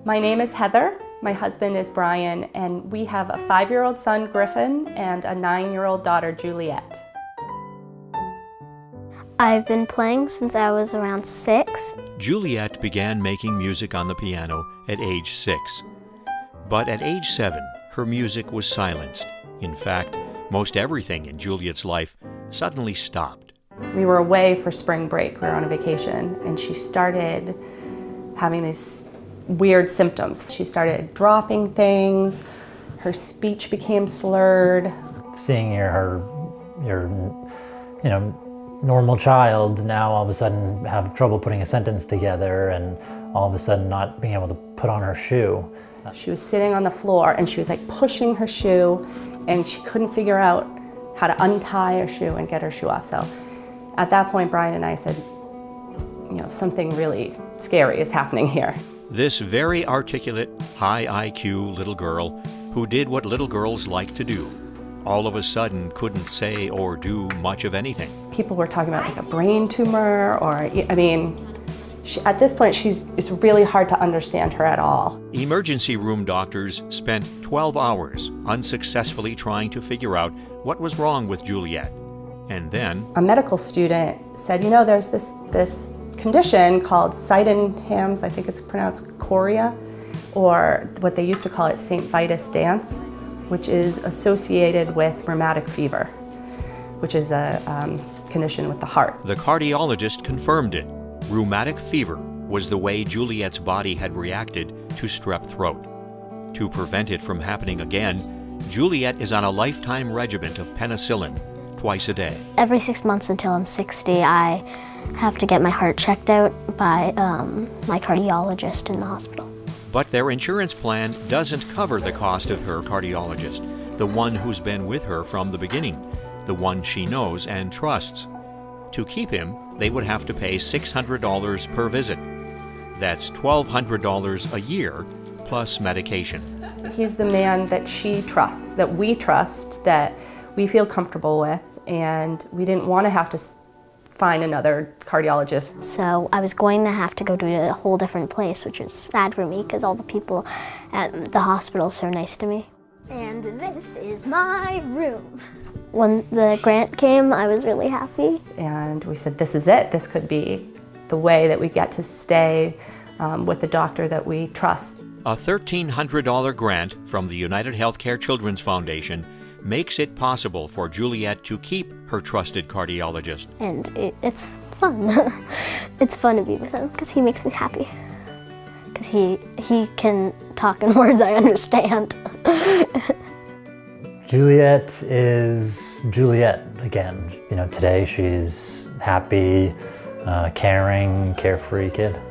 My name is Heather, my husband is Brian, and we have a 5-year-old son, Griffin, and a 9-year-old daughter, Juliet. I've been playing since I was around 6. Juliet began making music on the piano at age 6. But at age 7, her music was silenced. In fact, most everything in Juliet's life suddenly stopped. We were away for spring break, we were on a vacation, and she started having these weird symptoms. She started dropping things, her speech became slurred. Seeing your normal child now all of a sudden have trouble putting a sentence together and all of a sudden not being able to put on her shoe. She was sitting on the floor and she was like pushing her shoe and she couldn't figure out how to untie her shoe and get her shoe off. So at that point, Brian and I said, something really scary is happening here. This very articulate, high IQ little girl who did what little girls like to do, all of a sudden couldn't say or do much of anything. People were talking about like a brain tumor or, at this point it's really hard to understand her at all. Emergency room doctors spent 12 hours unsuccessfully trying to figure out what was wrong with Juliet. And then a medical student said, there's this condition called Sydenham's, I think it's pronounced chorea, or what they used to call it St. Vitus dance, which is associated with rheumatic fever, which is a condition with the heart. The cardiologist confirmed it. Rheumatic fever was the way Juliet's body had reacted to strep throat. To prevent it from happening again, Juliet is on a lifetime regimen of penicillin twice a day. Every 6 months until I'm 60, I have to get my heart checked out by my cardiologist in the hospital. But their insurance plan doesn't cover the cost of her cardiologist, the one who's been with her from the beginning, the one she knows and trusts. To keep him, they would have to pay $600 per visit. That's $1,200 a year, plus medication. He's the man that she trusts, that we trust, that we feel comfortable with, and we didn't want to have to find another cardiologist. So I was going to have to go to a whole different place, which was sad for me because all the people at the hospital are so nice to me. And this is my room. When the grant came, I was really happy. And we said, this is it. This could be the way that we get to stay with the doctor that we trust. A $1,300 grant from the United Healthcare Children's Foundation makes it possible for Juliet to keep her trusted cardiologist. And it's fun. It's fun to be with him because he makes me happy. Because he can talk in words I understand. Juliet is Juliet again. Today she's happy, caring, carefree kid.